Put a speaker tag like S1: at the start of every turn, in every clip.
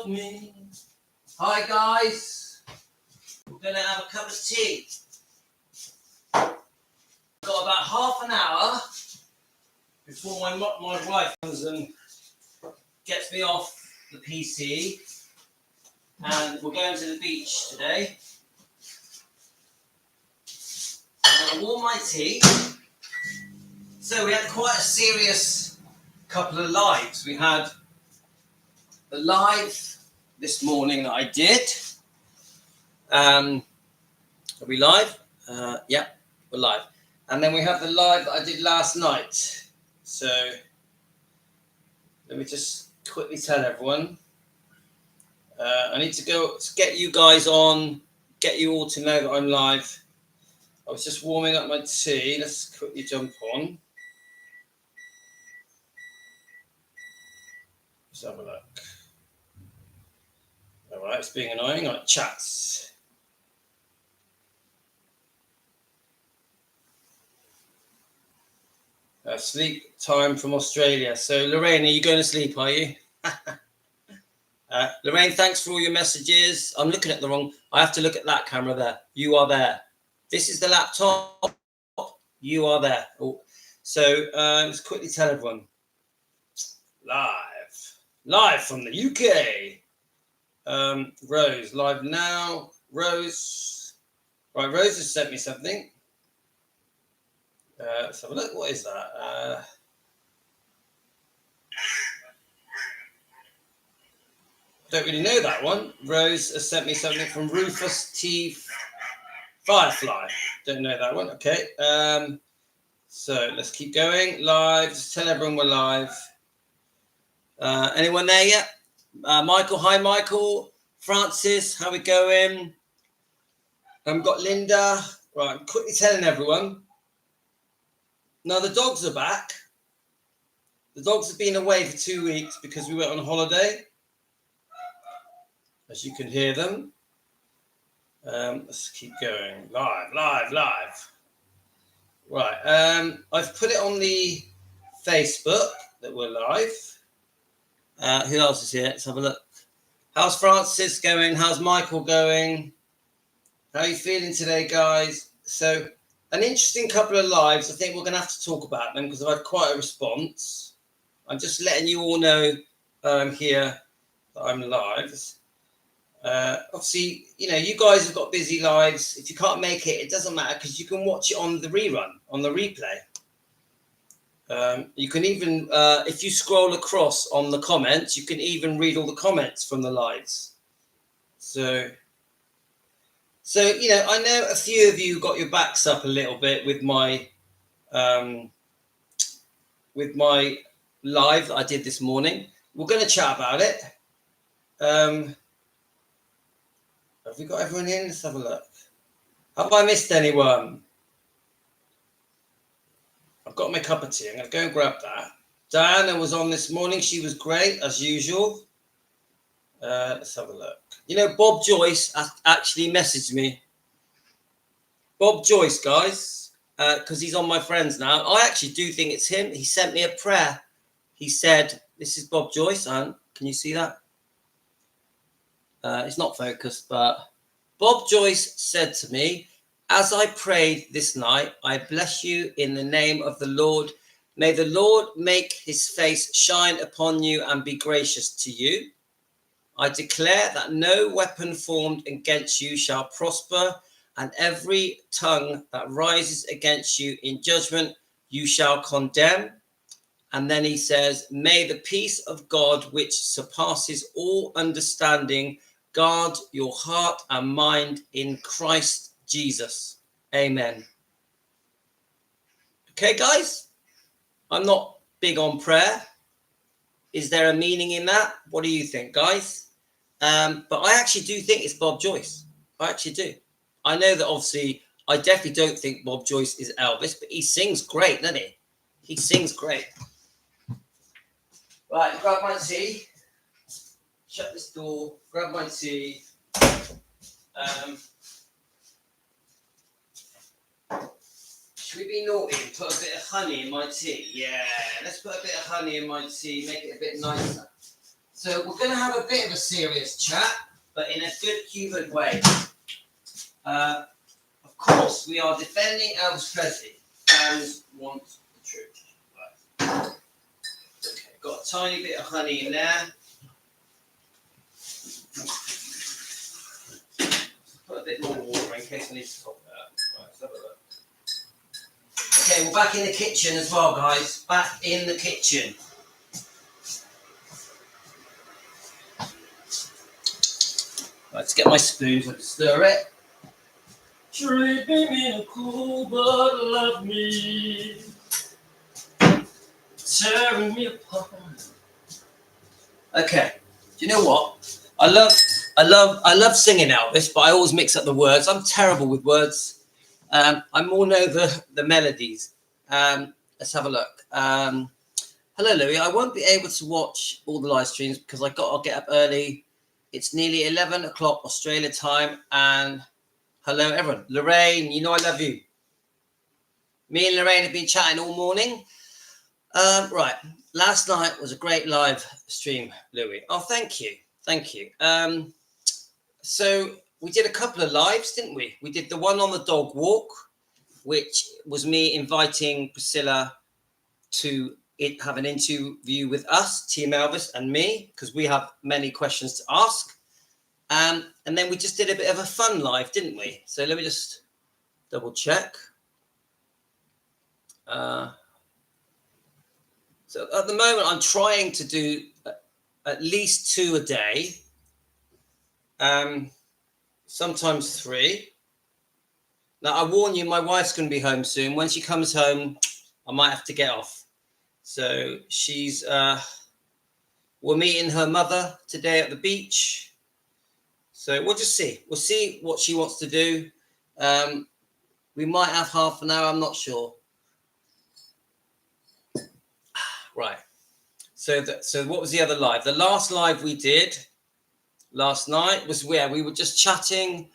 S1: love me. Hi guys, we're going to have a cup of tea. Got about half an hour before my wife comes and gets me off the PC, and we're going to the beach today. I'm going to warm my tea. So we had quite a serious couple of lives. We had the live this morning that I did. Are we live? Yeah, we're live. And then we have the live that I did last night. So let me just quickly tell everyone. I need to go to get you guys on, get you all to know that I'm live. I was just warming up my tea. Let's quickly jump on. Let's have a look. All right, it's being annoying. All right, chats. Sleep time from Australia. So, Lorraine, are you going to sleep, are you? Lorraine, thanks for all your messages. I'm looking at the wrong... I have to look at that camera there. You are there. This is the laptop. You are there. Oh. So, let's quickly tell everyone. Live from the UK. Rose, live now. Rose. Right, Rose has sent me something. Let's have a look. What is that? Don't really know that one. Rose has sent me something from Rufus T. Firefly. Don't know that one. Okay. So let's keep going. Live. Just tell everyone we're live. Anyone there yet? Michael. Hi, Michael. Francis. How we going? Got Linda. Right. I'm quickly telling everyone. Now, the dogs are back. The dogs have been away for 2 weeks because we went on holiday. As you can hear them. Let's keep going. Live. Right. I've put it on the Facebook that we're live. Who else is here? Let's have a look. How's Francis going? How's Michael going? How are you feeling today, guys? So, an interesting couple of lives. I think we're going to have to talk about them because I've had quite a response. I'm just letting you all know here that I'm live. Obviously, you guys have got busy lives. If you can't make it, it doesn't matter because you can watch it on the rerun, on the replay. You can even, if you scroll across on the comments, you can even read all the comments from the lives. So I know a few of you got your backs up a little bit with my live that I did this morning. We're going to chat about it. Have we got everyone in? Let's have a look. Have I missed anyone? I've got my cup of tea. I'm going to go and grab that. Diana was on this morning. She was great, as usual. Let's have a look. Bob Joyce actually messaged me. Bob Joyce, guys, because he's on my friends now. I actually do think it's him. He sent me a prayer. He said, this is Bob Joyce. Can you see that? It's not focused, but Bob Joyce said to me, as I prayed this night, I bless you in the name of the Lord. May the Lord make his face shine upon you and be gracious to you. I declare that no weapon formed against you shall prosper, and every tongue that rises against you in judgment you shall condemn. And then he says, may the peace of God, which surpasses all understanding, guard your heart and mind in Christ Jesus. Amen. Okay, guys? I'm not big on prayer. Is there a meaning in that? What do you think, guys? But I actually do think it's Bob Joyce. I actually do. I know that obviously I definitely don't think Bob Joyce is Elvis, but he sings great, doesn't he? He sings great. Right, grab my tea. Shut this door. Grab my tea. Should we be naughty and put a bit of honey in my tea? Yeah, let's put a bit of honey in my tea, make it a bit nicer. So we're going to have a bit of a serious chat, but in a good, humored way. Of course, we are defending Elvis Presley. Fans want the truth. Right. Okay, got a tiny bit of honey in there. Put a bit more water in case I need to top that. Right, let's have a look. Okay, we're back in the kitchen as well, guys. Back in the kitchen. Right, let's get my spoon so I can stir it. Treat me in a cool, but love me. Tearing me apart. Okay, do you know what? I love singing Elvis, but I always mix up the words. I'm terrible with words. I more know the melodies. Let's have a look. Hello, Louis. I won't be able to watch all the live streams because I'll get up early. It's nearly 11 o'clock Australia time. And hello, everyone. Lorraine, you know I love you. Me and Lorraine have been chatting all morning. Right. Last night was a great live stream, Louis. Oh, thank you. Thank you. So we did a couple of lives, didn't we? We did the one on the dog walk, which was me inviting Priscilla to have an interview with us, Team Elvis and me, because we have many questions to ask. And then we just did a bit of a fun live, didn't we? So let me just double check. So at the moment, I'm trying to do at least 2 a day, sometimes 3. Now, I warn you, my wife's going to be home soon. When she comes home, I might have to get off. So she's, we're meeting her mother today at the beach. So we'll just see. We'll see what she wants to do. We might have half an hour. I'm not sure. Right. So what was the other live? The last live we did last night was where we were just chatting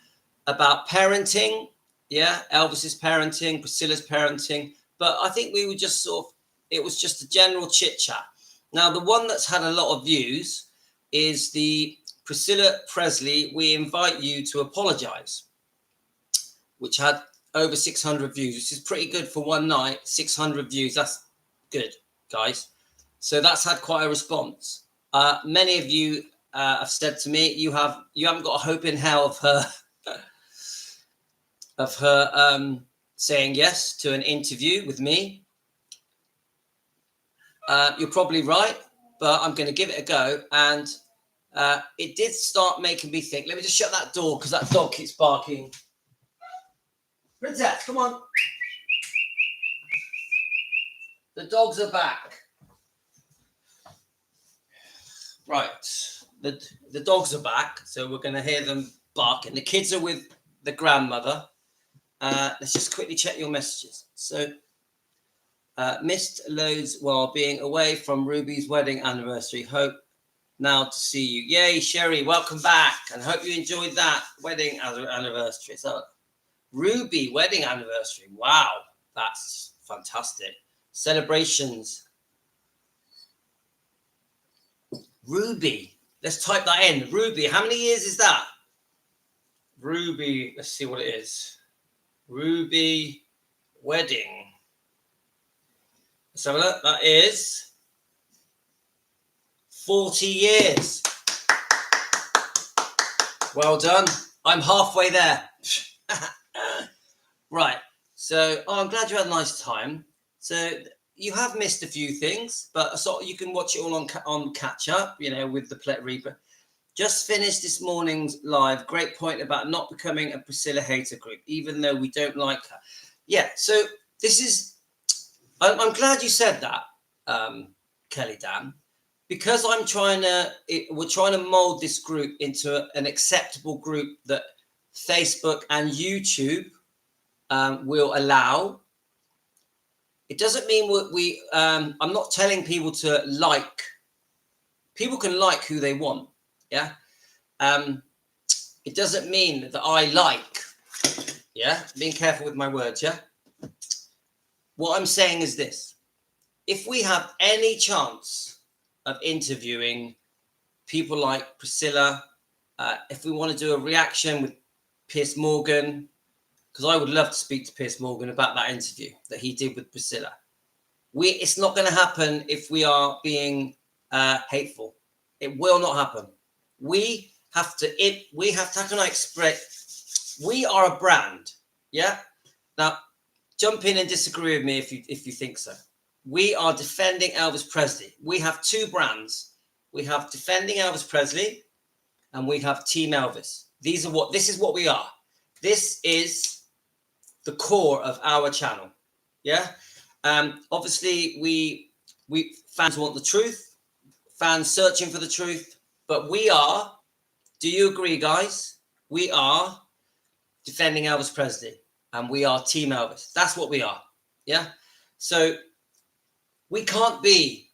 S1: about parenting. Yeah, Elvis's parenting, Priscilla's parenting. But I think we were just it was just a general chit chat. Now, the one that's had a lot of views is the Priscilla Presley, we invite you to apologize, which had over 600 views, which is pretty good for one night. 600 views, that's good, guys. So that's had quite a response. Many of you have said to me, you haven't got a hope in hell of her saying yes to an interview with me. You're probably right, but I'm going to give it a go. And it did start making me think. Let me just shut that door because that dog keeps barking. Princess, come on. The dogs are back. Right. The dogs are back, so we're going to hear them bark. And the kids are with the grandmother. Let's just quickly check your messages. So, missed loads while being away from Ruby's wedding anniversary. Hope now to see you. Yay, Sherry, welcome back. And hope you enjoyed that wedding anniversary. So, Ruby wedding anniversary. Wow, that's fantastic. Celebrations. Ruby. Let's type that in. Ruby. How many years is that? Ruby. Let's see what it is. Ruby wedding. Let's have a look. That is 40 years. Well done. I'm halfway there. Right. So, I'm glad you had a nice time. So, you have missed a few things, but so you can watch it all on catch up, with the Rebranding. Just finished this morning's live. Great point about not becoming a Priscilla hater group, even though we don't like her. Yeah, so this is, I'm glad you said that, Kelly Dan, because we're trying to mold this group into an acceptable group that Facebook and YouTube will allow. It doesn't mean I'm not telling people to like. People can like who they want, yeah? It doesn't mean that I like, yeah? Being careful with my words, yeah? What I'm saying is this. If we have any chance of interviewing people like Priscilla, if we want to do a reaction with Piers Morgan, because I would love to speak to Piers Morgan about that interview that he did with Priscilla. It's not going to happen if we are being hateful. It will not happen. We have to, how can I express, we are a brand. Yeah. Now, jump in and disagree with me if you think so. We are defending Elvis Presley. We have two brands. We have defending Elvis Presley and we have Team Elvis. This is what we are. This is the core of our channel. Yeah. Obviously we fans want the truth, fans searching for the truth, but we are, do you agree, guys? We are defending Elvis Presley and we are Team Elvis. That's what we are. Yeah. So we can't be,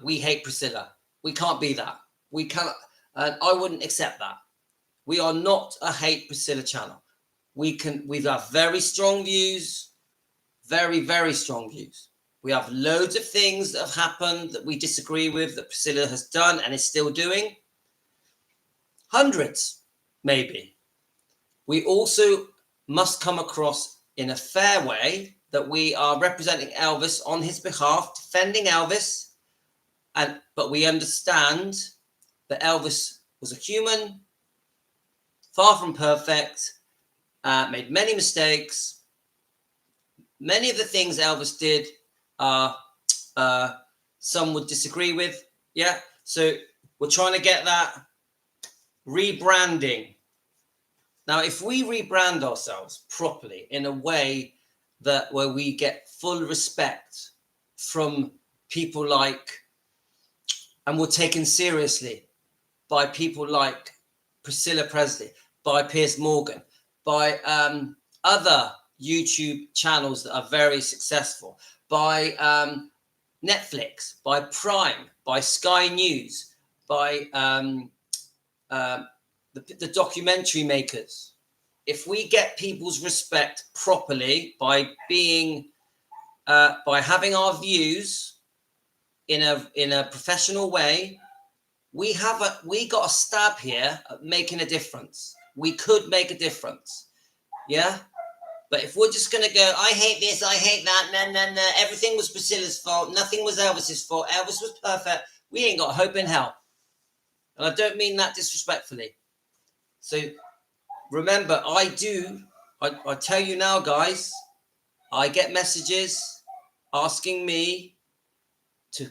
S1: we hate Priscilla. We can't be that. We cannot, and I wouldn't accept that. We are not a hate Priscilla channel. We have very strong views, very, very strong views. We have loads of things that have happened that we disagree with, that Priscilla has done and is still doing. Hundreds, maybe. We also must come across in a fair way that we are representing Elvis on his behalf, defending Elvis, but we understand that Elvis was a human, far from perfect, made many mistakes. Many of the things Elvis did, some would disagree with. Yeah. So we're trying to get that rebranding. Now, if we rebrand ourselves properly in a way where we get full respect from people like, and we're taken seriously by people like Priscilla Presley, by Piers Morgan, by other YouTube channels that are very successful, by Netflix, by Prime, by Sky News, by the documentary makers. If we get people's respect properly by being, by having our views in a professional way, we got a stab here at making a difference. We could make a difference. Yeah. But if we're just going to go, I hate this, I hate that, no, everything was Priscilla's fault, nothing was Elvis's fault, Elvis was perfect, we ain't got hope in hell. And I don't mean that disrespectfully. So remember, I tell you now, guys, I get messages asking me to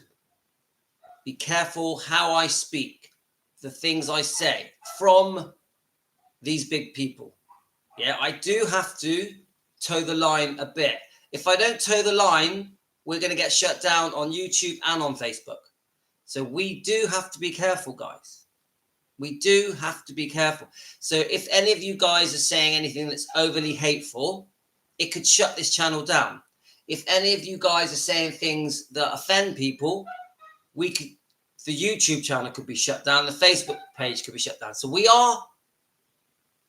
S1: be careful how I speak, the things I say from these big people. Yeah, I do have to toe the line a bit. If I don't toe the line, we're going to get shut down on YouTube and on Facebook. So we do have to be careful, guys. We do have to be careful. So if any of you guys are saying anything that's overly hateful, it could shut this channel down. If any of you guys are saying things that offend people, the YouTube channel could be shut down. The Facebook page could be shut down. So we are,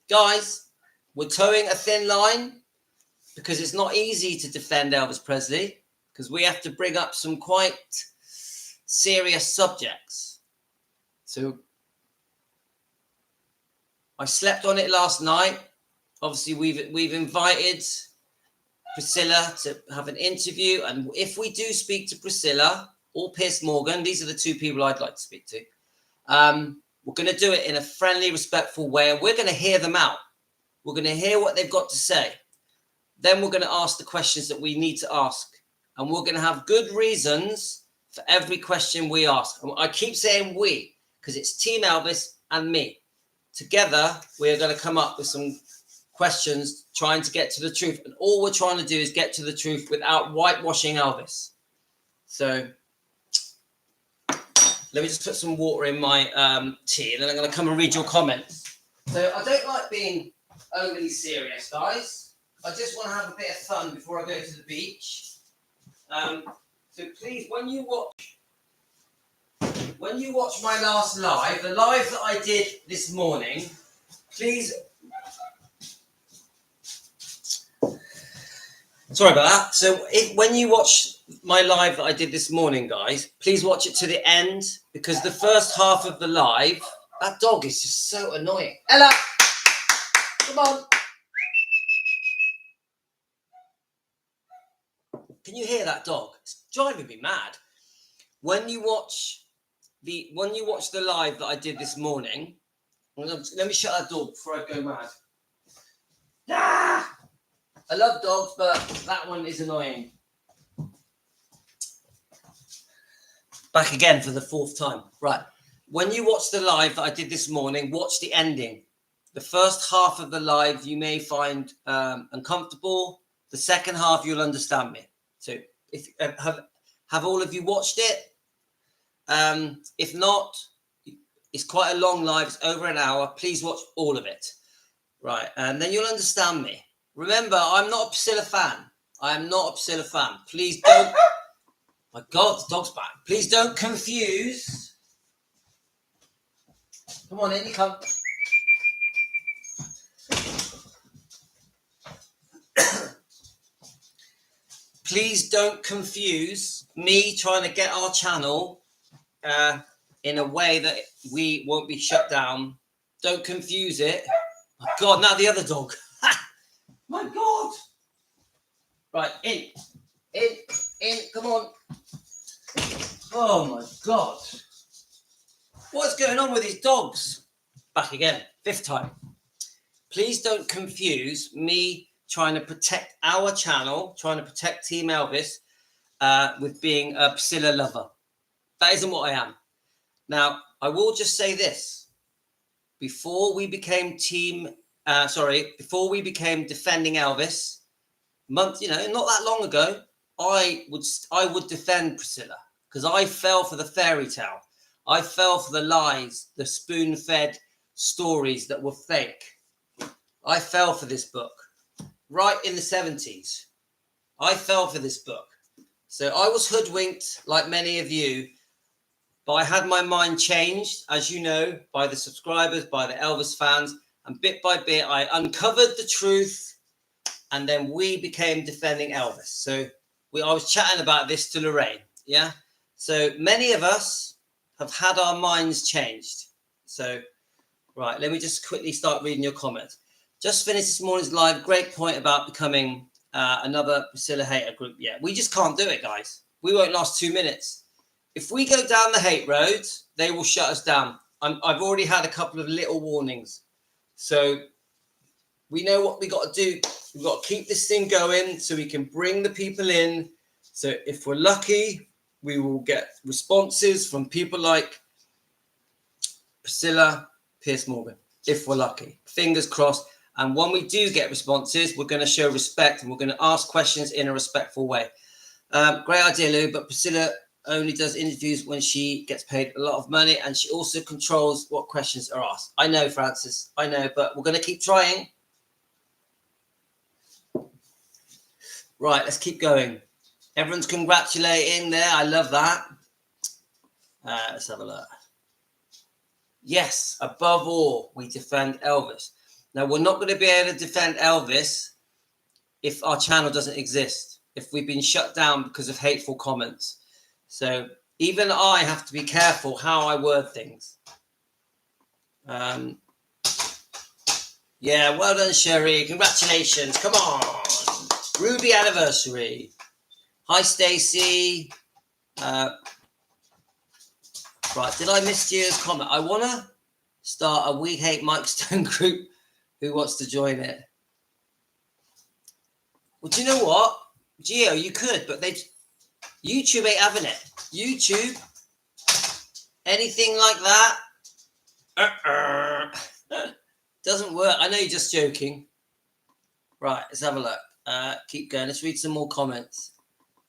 S1: guys, we're towing a thin line because it's not easy to defend Elvis Presley because we have to bring up some quite serious subjects. So I slept on it last night. Obviously, we've invited Priscilla to have an interview. And if we do speak to Priscilla or Piers Morgan, these are the two people I'd like to speak to. We're going to do it in a friendly, respectful way. And we're going to hear them out. We're going to hear what they've got to say. Then we're going to ask the questions that we need to ask. And we're going to have good reasons for every question we ask. And I keep saying we, because it's Team Elvis and me. Together, we're going to come up with some questions trying to get to the truth. And all we're trying to do is get to the truth without whitewashing Elvis. So let me just put some water in my tea, and then I'm going to come and read your comments. So I don't like being overly serious, guys. I just want to have a bit of fun before I go to the beach. So please, when you watch my last live, the live that I did this morning, please Sorry about that. So when you watch my live that I did this morning, guys, please watch it to the end, because the first half of the live, that dog is just so annoying. Ella, come on. Can you hear that dog? It's driving me mad. When you watch the live that I did this morning, let me shut that door before I go mad. Ah! I love dogs, but that one is annoying. Back again for the fourth time. Right. When you watch the live that I did this morning, watch the ending. The first half of the live you may find uncomfortable. The second half you'll understand me. So if have all of you watched it? If not, it's quite a long live. It's over an hour. Please watch all of it. Right. And then you'll understand me. Remember, I'm not a Priscilla fan. I am not a Priscilla fan. Please don't. My God, the dog's back. Please don't confuse. Come on, in you come. Please don't confuse me trying to get our channel in a way that we won't be shut down. Don't confuse it. My God, now the other dog. My God. Right, in, come on. Oh my God. What's going on with these dogs? Back again, fifth time. Please don't confuse me trying to protect our channel, trying to protect Team Elvis with being a Priscilla lover. That isn't what I am. Now, I will just say this. Before we became before we became Defending Elvis, not that long ago, I would defend Priscilla, because I fell for the fairy tale. I fell for the lies, the spoon-fed stories that were fake. I fell for this book right in the 70s. I fell for this book. So I was hoodwinked like many of you, but I had my mind changed, as you know, by the subscribers, by the Elvis fans, and bit by bit, I uncovered the truth, and then we became Defending Elvis. So I was chatting about this to Lorraine, yeah? So many of us have had our minds changed. So, right, let me just quickly start reading your comments. Just finished this morning's live. Great point about becoming another Priscilla hater group. Yeah, we just can't do it, guys. We won't last 2 minutes. If we go down the hate road, they will shut us down. I've already had a couple of little warnings. So we know what we got to do. We've got to keep this thing going so we can bring the people in. So if we're lucky, we will get responses from people like Priscilla, Pierce Morgan, if we're lucky. Fingers crossed. And when we do get responses, we're going to show respect, and we're going to ask questions in a respectful way. Great idea, Lou, but Priscilla only does interviews when she gets paid a lot of money, and she also controls what questions are asked. I know, Francis, I know, but we're going to keep trying. Right, let's keep going. Everyone's congratulating there. I love that. Let's have a look. Yes, above all, we defend Elvis. Now, we're not going to be able to defend Elvis if our channel doesn't exist, if we've been shut down because of hateful comments. So even I have to be careful how I word things. Yeah, well done, Sherry. Congratulations. Come on. Ruby anniversary. Hi, Stacey. Right, did I miss Gio's comment? I want to start a We Hate Mike Stone group. Who wants to join it? Well, do you know what? Gio, you could, but YouTube ain't having it. YouTube, anything like that, doesn't work. I know you're just joking. Right, let's have a look. Keep going. Let's read some more comments.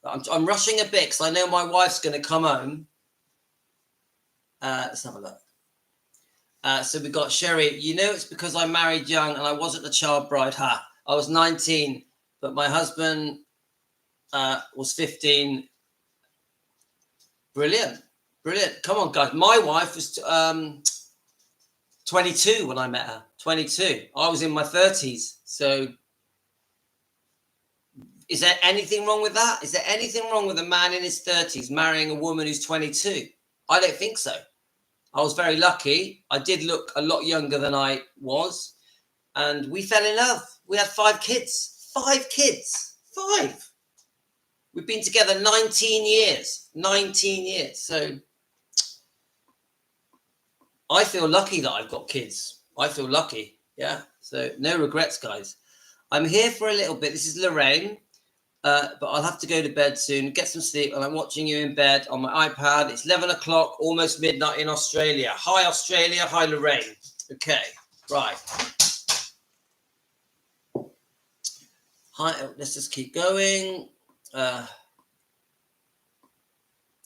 S1: I'm rushing a bit because I know my wife's going to come home. Let's have a look. So we got Sherry. You know, it's because I married young and I wasn't a child bride. I was 19, but my husband was 15. Brilliant. Come on, guys. My wife was 22 when I met her. 22. I was in my 30s. So Is there anything wrong with that? Is there anything wrong with a man in his 30s marrying a woman who's 22? I don't think so. I was very lucky. I did look a lot younger than I was. And we fell in love. We had 5 kids. 5 kids. 5. We've been together 19 years. 19 years. So I feel lucky that I've got kids. I feel lucky. Yeah. So no regrets, guys. I'm here for a little bit. This is Lorraine. But I'll have to go to bed soon, get some sleep, and I'm watching you in bed on my iPad. It's 11 o'clock, almost midnight in Australia. Hi, Australia. Hi, Lorraine. Okay, right. Hi, let's just keep going.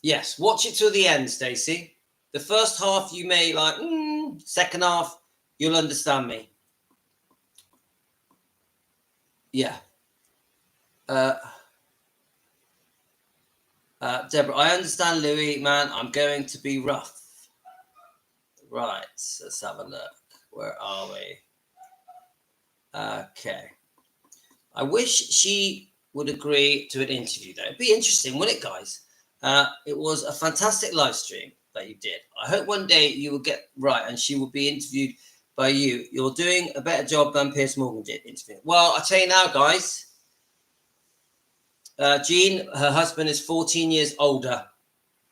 S1: Yes, watch it till the end, Stacey. The first half you may like, second half, you'll understand me. Yeah. Deborah, I understand, Louis, man. I'm going to be rough. Right, let's have a look. Where are we? Okay. I wish she would agree to an interview, though. It'd be interesting, wouldn't it, guys? It was a fantastic live stream that you did. I hope one day you will get right and she will be interviewed by you. You're doing a better job than Piers Morgan did interviewing. Well, I'll tell you now, guys. Jean, her husband is 14 years older.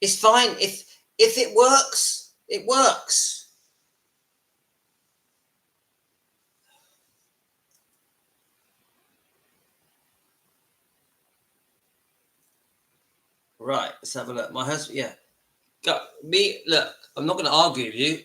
S1: It's fine. If it works, it works. Right, let's have a look. My husband, yeah. Me, look, I'm not going to argue with you.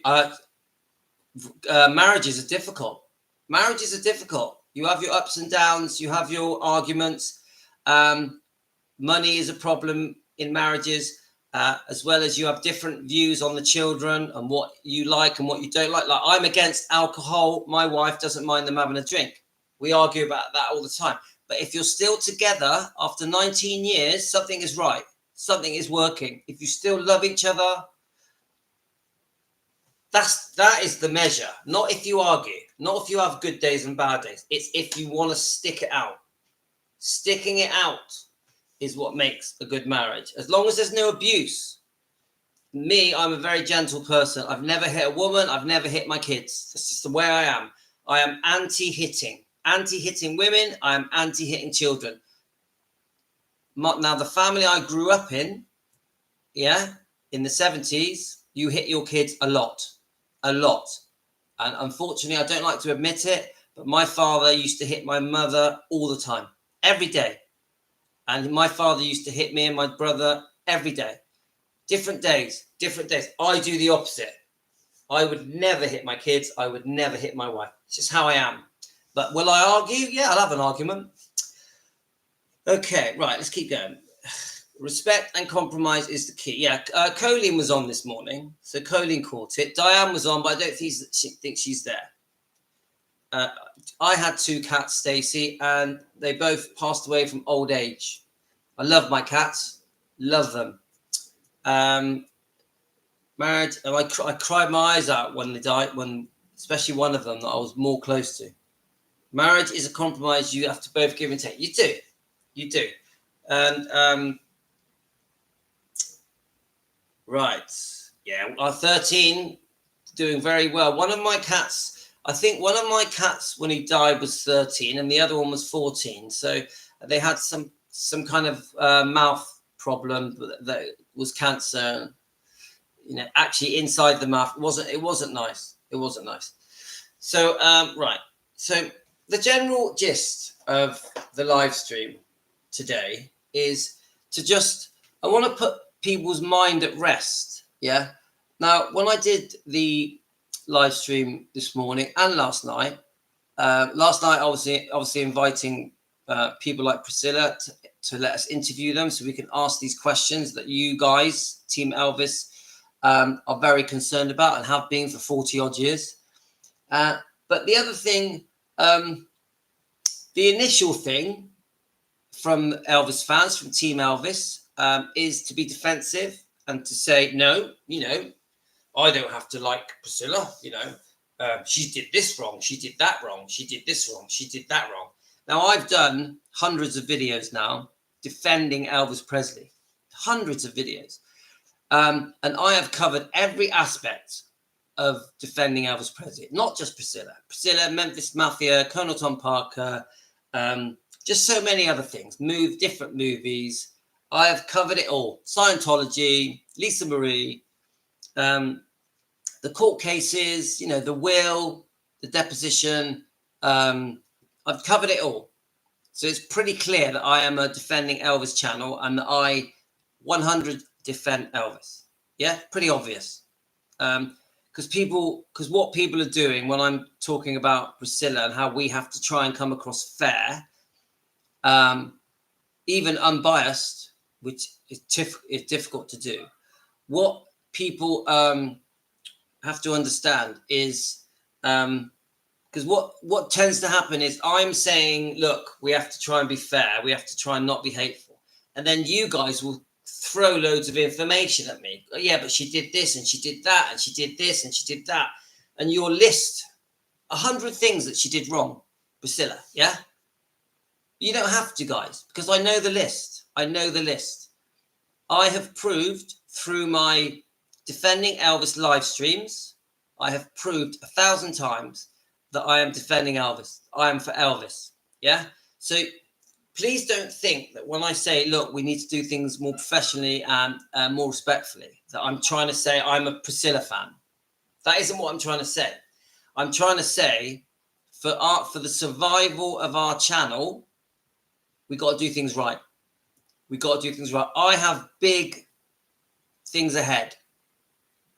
S1: Marriages are difficult. Marriages are difficult. You have your ups and downs. You have your arguments. Money is a problem in marriages, as well as you have different views on the children and what you like and what you don't like. Like, I'm against alcohol. My wife doesn't mind them having a drink. We argue about that all the time. But if you're still together after 19 years, something is right. Something is working. If you still love each other, that is the measure. Not if you argue, not if you have good days and bad days. It's if you want to stick it out. Sticking it out is what makes a good marriage. As long as there's no abuse. Me, I'm a very gentle person. I've never hit a woman. I've never hit my kids. That's just the way I am. I am anti-hitting. Anti-hitting women. I am anti-hitting children. Now, the family I grew up in, in the 70s, you hit your kids a lot. And unfortunately, I don't like to admit it, but my father used to hit my mother all the time, every day. And my father used to hit me and my brother every day. Different days. I do the opposite. I would never hit my kids. I would never hit my wife. It's just how I am. But will I argue? Yeah, I'll have an argument. Okay, right, let's keep going. Respect and compromise is the key. Yeah, Colleen was on this morning, so Colleen caught it. Diane was on, but I don't think she's there. I had 2 cats, Stacey, and they both passed away from old age. I love my cats, love them. Married, and I cried my eyes out when they died, especially one of them that I was more close to. Marriage is a compromise. You have to both give and take. You do. And right, yeah, our 13 doing very well. One of my cats, I think one of my cats when he died was 13 and the other one was 14. So they had some kind of mouth problem that was cancer, actually inside the mouth. It wasn't nice. So right, so the general gist of the live stream today is I want to put people's mind at rest. Yeah. Now, when I did the live stream this morning and last night, obviously inviting people like Priscilla to let us interview them so we can ask these questions that you guys, Team Elvis, are very concerned about and have been for 40 odd years. But the other thing, the initial thing from Elvis fans, from Team Elvis, is to be defensive and to say, no, I don't have to like Priscilla, she did this wrong, she did that wrong, she did this wrong, she did that wrong. Now, I've done hundreds of videos now defending Elvis Presley, hundreds of videos. And I have covered every aspect of defending Elvis Presley, not just Priscilla, Memphis Mafia, Colonel Tom Parker, just so many other things, different movies. I have covered it all. Scientology, Lisa Marie, the court cases, you know, the will, the deposition. I've covered it all. So it's pretty clear that I am a defending Elvis channel and that I 100 defend Elvis. Yeah, pretty obvious. Because what people are doing when I'm talking about Priscilla and how we have to try and come across fair, even unbiased, which is difficult to do. What people have to understand is, because what tends to happen is I'm saying, look, we have to try and be fair. We have to try and not be hateful. And then you guys will throw loads of information at me. Oh, yeah, but she did this and she did that and she did this and she did that. And you'll list 100 things that she did wrong, Priscilla. Yeah. You don't have to, guys, because I know the list. I know the list. I have proved through my defending Elvis live streams, I have proved 1,000 times that I am defending Elvis. I am for Elvis. Yeah. So please don't think that when I say, look, we need to do things more professionally and more respectfully, that I'm trying to say I'm a Priscilla fan. That isn't what I'm trying to say. I'm trying to say for the survival of our channel, we got to do things right. We got to do things right. I have big things ahead.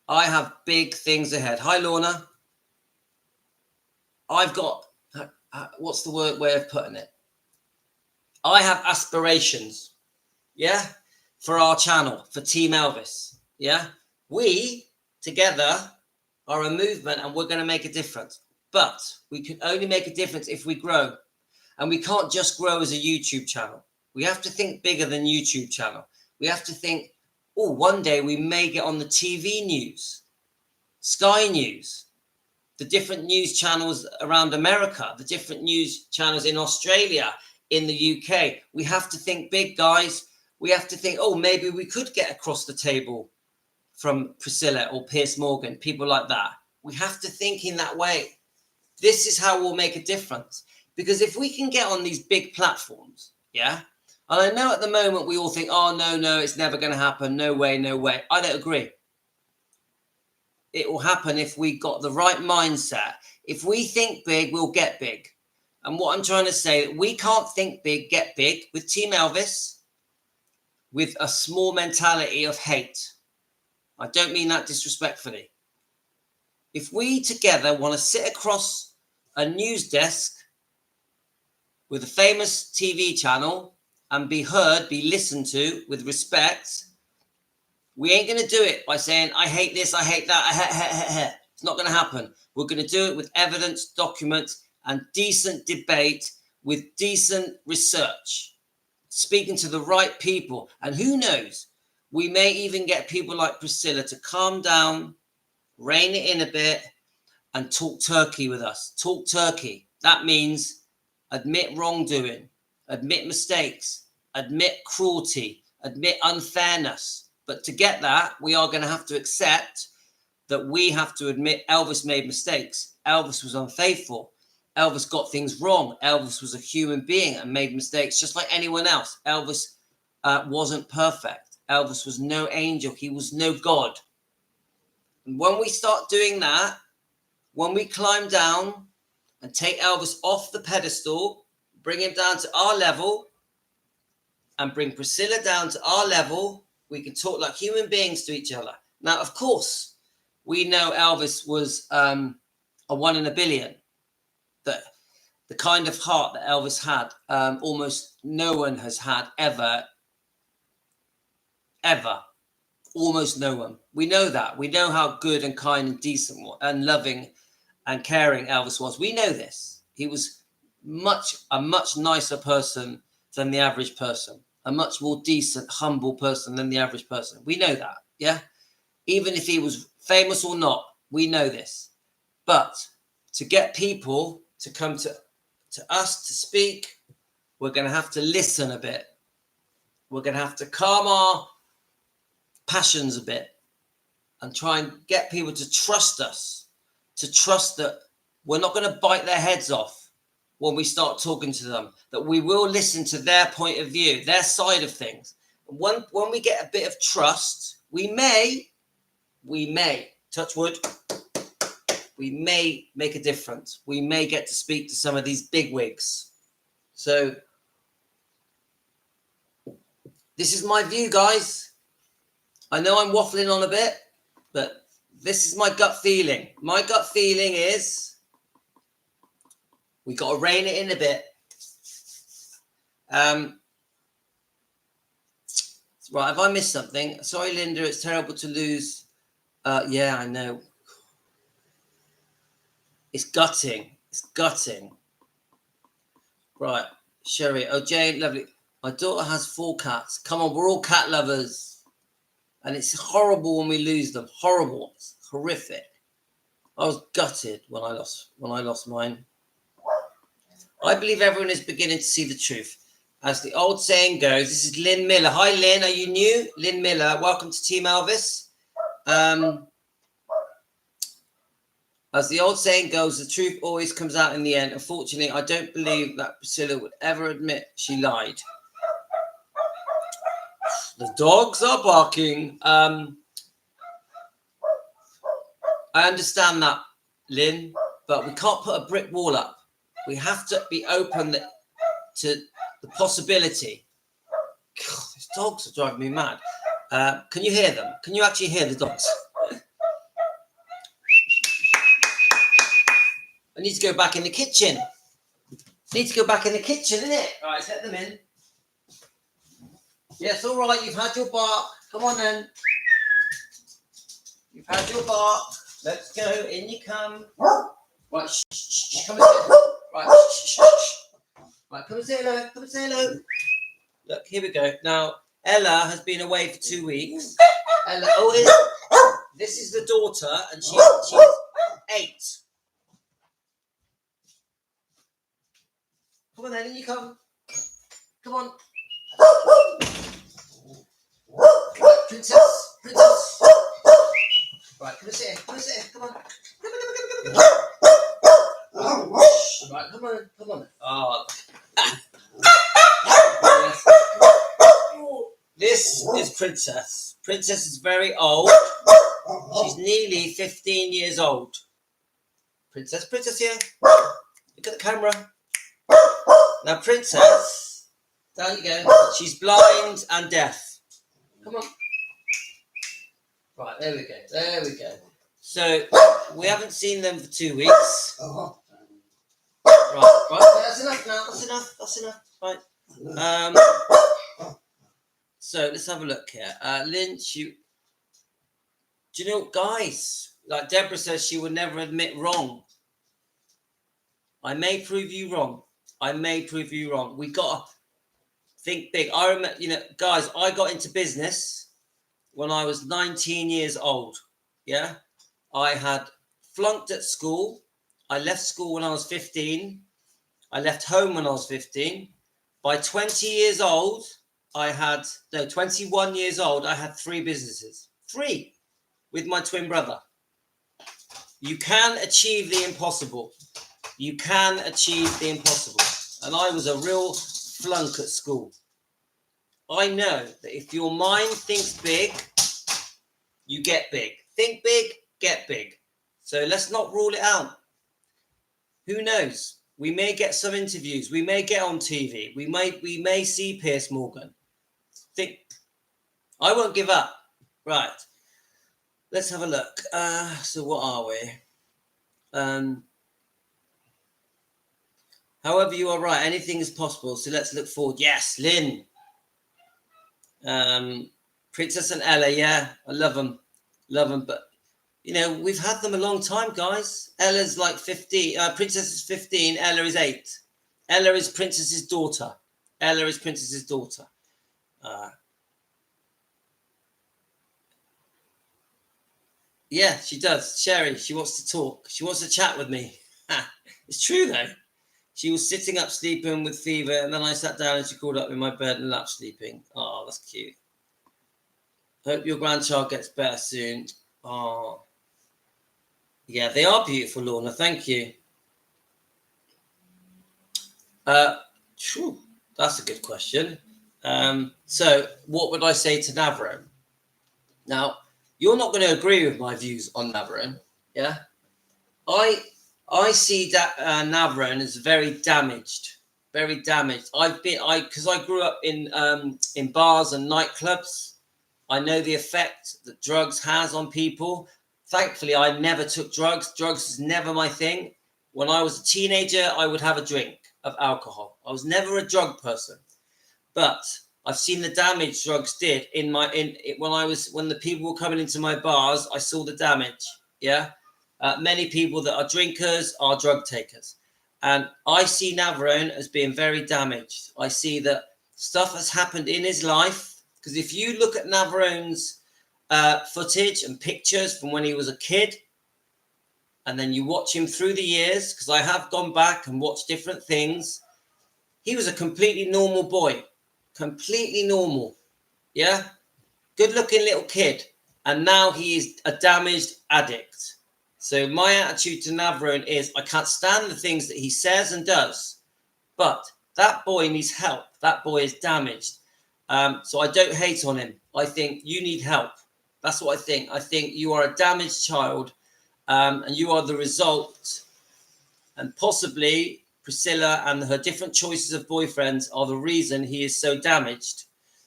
S1: I have big things ahead. Hi, Lorna. I've got, what's the way of putting it? I have aspirations, yeah, for our channel, for Team Elvis, yeah. We together are a movement and we're going to make a difference. But we can only make a difference if we grow. And we can't just grow as a YouTube channel. We have to think bigger than YouTube channel. We have to think, oh, one day we may get on the TV news, Sky News, the different news channels around America, the different news channels in Australia, in the UK. We have to think big, guys. We have to think, oh, maybe we could get across the table from Priscilla or Piers Morgan, people like that. We have to think in that way. This is how we'll make a difference. Because if we can get on these big platforms, yeah, and I know at the moment we all think, oh, no, it's never going to happen. No way, no way. I don't agree. It will happen if we got the right mindset. If we think big, we'll get big. And what I'm trying to say, we can't think big, get big with Team Elvis with a small mentality of hate. I don't mean that disrespectfully. If we together want to sit across a news desk with a famous TV channel and be heard, be listened to with respect, we ain't going to do it by saying, I hate this, I hate that. It's not going to happen. We're going to do it with evidence, documents, and decent debate with decent research, speaking to the right people. And who knows, we may even get people like Priscilla to calm down, rein it in a bit, and talk turkey with us. Talk turkey. That means admit wrongdoing, admit mistakes, admit cruelty, admit unfairness. But to get that, we are going to have to accept that we have to admit Elvis made mistakes. Elvis was unfaithful. Elvis got things wrong. Elvis was a human being and made mistakes just like anyone else. Elvis wasn't perfect. Elvis was no angel. He was no God. And when we start doing that, when we climb down and take Elvis off the pedestal, bring him down to our level, and bring Priscilla down to our level, we can talk like human beings to each other. Now, of course, we know Elvis was a 1 in a billion. The kind of heart that Elvis had, almost no one has had ever. Almost no one. We know that. We know how good and kind and decent and loving and caring Elvis was. We know this. He was a much nicer person than the average person. A much more decent, humble person than the average person. We know that, yeah? Even if he was famous or not, we know this. But to get people to come to to us to speak, we're going to have to listen a bit. We're going to have to calm our passions a bit and try and get people to trust us, to trust that we're not going to bite their heads off when we start talking to them, that we will listen to their point of view, their side of things. When we get a bit of trust, we may, touch wood, we may make a difference. We may get to speak to some of these bigwigs. So this is my view, guys. I know I'm waffling on a bit, but this is my gut feeling. My gut feeling is we got to rein it in a bit. Right, have I missed something? Sorry, Linda, it's terrible to lose. Yeah, I know. It's gutting. It's gutting. Right, Sherry. Oh, Jane, lovely. My daughter has 4 cats. Come on, we're all cat lovers. And it's horrible when we lose them. Horrible. It's horrific. I was gutted when I lost mine. I believe everyone is beginning to see the truth. As the old saying goes, this is Lynn Miller. Hi, Lynn. Are you new? Lynn Miller. Welcome to Team Elvis. As the old saying goes, the truth always comes out in the end. Unfortunately, I don't believe that Priscilla would ever admit she lied. The dogs are barking. I understand that, Lynn, but we can't put a brick wall up. We have to be open to the possibility. God, these dogs are driving me mad. Can you hear them? Can you actually hear the dogs? I need to go back in the kitchen. Innit? All right, set them in. Yes, all right, you've had your bark. Come on then. You've had your bark. Let's go. In you come. Right, shh. Come and sit. Right, shh. Right, come and say hello. Look, here we go. Now, Ella has been away for 2 weeks. Ella, this is the daughter, and she's 8. Come on then, in you come. Come on. Right, princess. Right, come and sit here. Come on. Right, come on. Oh. This is Princess. Princess is very old. She's nearly 15 years old. Princess here. Look at the camera. Now, Princess, down you go. She's blind and deaf. Come on. Right, there we go. So, we haven't seen them for 2 weeks. Right, that's enough now. That's enough. Right. So, let's have a look here. Lynn, do you know, guys, like Deborah says, she would never admit wrong. I may prove you wrong. We got to think big. I remember, guys, I got into business when I was 19 years old. Yeah. I had flunked at school. I left school when I was 15. I left home when I was 15. By 20 years old, 21 years old, I had 3 businesses. 3 with my twin brother. You can achieve the impossible. And I was a real flunk at school. I know that if your mind thinks big, you get big. Think big, get big. So let's not rule it out. Who knows? We may get some interviews. We may get on TV. We may see Piers Morgan. I won't give up. Right. Let's have a look. So what are we? However, you are right. Anything is possible. So let's look forward. Yes, Lynn. Princess and Ella. Yeah, I love them. But, we've had them a long time, guys. Ella's like 15. Princess is 15. Ella is 8. Ella is Princess's daughter. Yeah, she does. Sherry, she wants to talk. She wants to chat with me. It's true, though. She was sitting up sleeping with fever, and then I sat down and she crawled up in my bed and lap sleeping. Oh, that's cute. Hope your grandchild gets better soon. Oh, yeah, they are beautiful, Lorna. Thank you. That's a good question. So what would I say to Navron? Now, you're not going to agree with my views on Navron. Yeah. I see that Navron is very damaged. Very damaged. Because I grew up in bars and nightclubs. I know the effect that drugs has on people. Thankfully, I never took drugs. Drugs was never my thing. When I was a teenager, I would have a drink of alcohol. I was never a drug person, but I've seen the damage drugs did when the people were coming into my bars. I saw the damage. Yeah, many people that are drinkers are drug takers, and I see Navron as being very damaged. I see that stuff has happened in his life. Because if you look at Navron's footage and pictures from when he was a kid, and then you watch him through the years, because I have gone back and watched different things, he was a completely normal boy. Completely normal. Yeah? Good-looking little kid. And now he is a damaged addict. So my attitude to Navron is I can't stand the things that he says and does. But that boy needs help. That boy is damaged. So I don't hate on him. I think you need help. That's what I think. I think you are a damaged child, and you are the result. And possibly Priscilla and her different choices of boyfriends are the reason he is so damaged.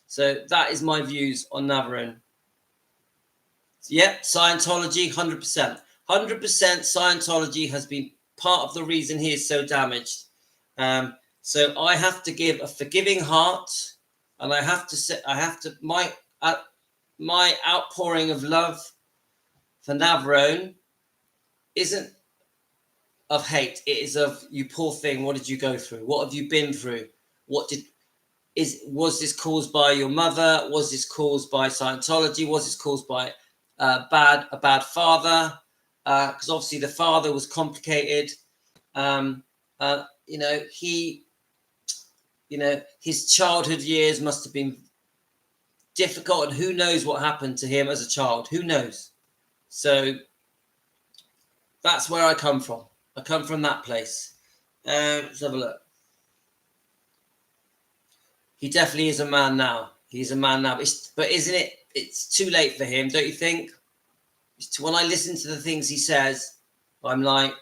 S1: So that is my views on Navron. Yep, Scientology, 100%. 100% Scientology has been part of the reason he is so damaged. So I have to give a forgiving heart. And I have to say, my outpouring of love for Navron isn't of hate. It is of, you poor thing. What did you go through? What have you been through? Was this caused by your mother? Was this caused by Scientology? Was this caused by a bad father? Because obviously the father was complicated. His childhood years must have been difficult, and who knows what happened to him as a child? Who knows? So that's where I come from. I come from that place. Let's have a look. He definitely is a man now. He's a man now. But isn't it? It's too late for him, don't you think? When I listen to the things he says, I'm like,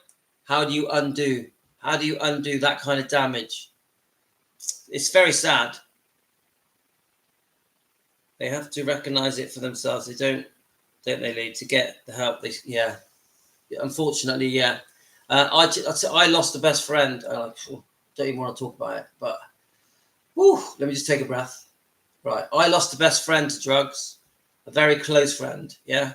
S1: how do you undo? How do you undo that kind of damage? It's very sad. They have to recognize it for themselves. They don't they, Lee, to get the help? Unfortunately, yeah. I lost a best friend. I don't even want to talk about it, but let me just take a breath. Right, I lost a best friend to drugs, a very close friend. Yeah,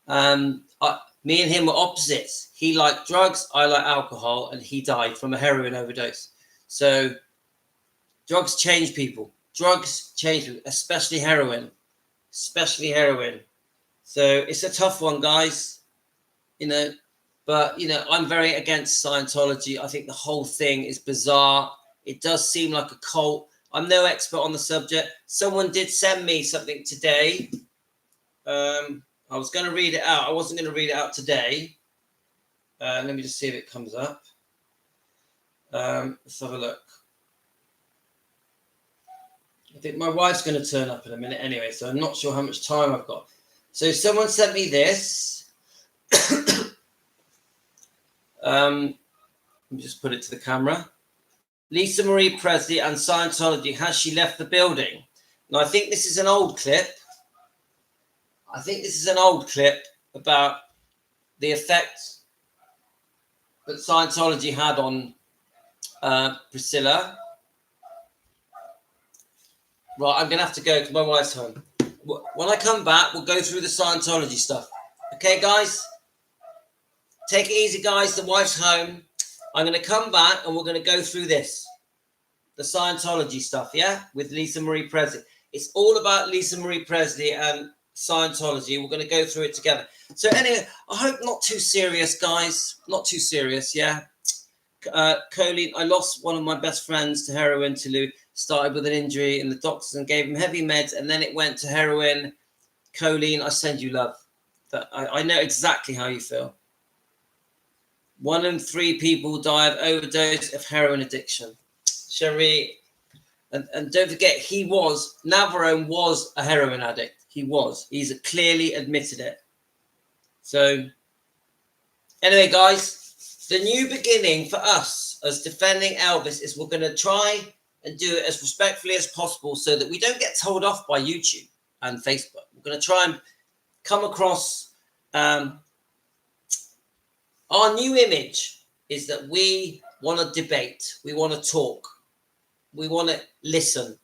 S1: me and him were opposites. He liked drugs, I like alcohol, and he died from a heroin overdose. So drugs change people. Drugs change people, especially heroin. So it's a tough one, guys. But I'm very against Scientology. I think the whole thing is bizarre. It does seem like a cult. I'm no expert on the subject. Someone did send me something today. I was going to read it out. I wasn't going to read it out today. Let me just see if it comes up. Let's have a look. I think my wife's going to turn up in a minute anyway, so I'm not sure how much time I've got. So someone sent me this. Let me just put it to the camera. Lisa Marie Presley and Scientology, has she left the building? Now, I think this is an old clip. About the effect that Scientology had on Priscilla. Right, I'm going to have to go because my wife's home. When I come back, we'll go through the Scientology stuff. Okay, guys? Take it easy, guys. The wife's home. I'm going to come back and we're going to go through this. The Scientology stuff, yeah? With Lisa Marie Presley. It's all about Lisa Marie Presley and Scientology. We're going to go through it together. So anyway, I hope not too serious, guys. Not too serious, yeah? choline. I lost one of my best friends to heroin. Lou started with an injury in the doctors and gave him heavy meds, and then it went to heroin. Choline, I send you love. I know exactly how you feel. 1 in 3 people die of overdose of heroin addiction. Cherie, and don't forget, Navarone was a heroin addict. He's clearly admitted it. So, anyway, guys, the new beginning for us as defending Elvis is we're going to try and do it as respectfully as possible so that we don't get told off by YouTube and Facebook. We're going to try and come across our new image is that we want to debate, we want to talk, we want to listen.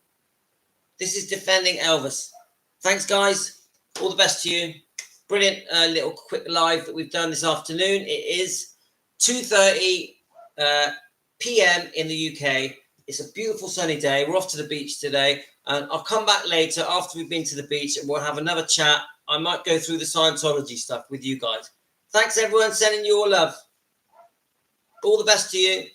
S1: This is defending Elvis. Thanks, guys. All the best to you. Brilliant little quick live that we've done this afternoon. It is 2:30 p.m. in the UK. It's a beautiful sunny day. We're off to the beach today, and I'll come back later after we've been to the beach and we'll have another chat. I might go through the Scientology stuff with you guys. Thanks, everyone. Sending you all love. All the best to you.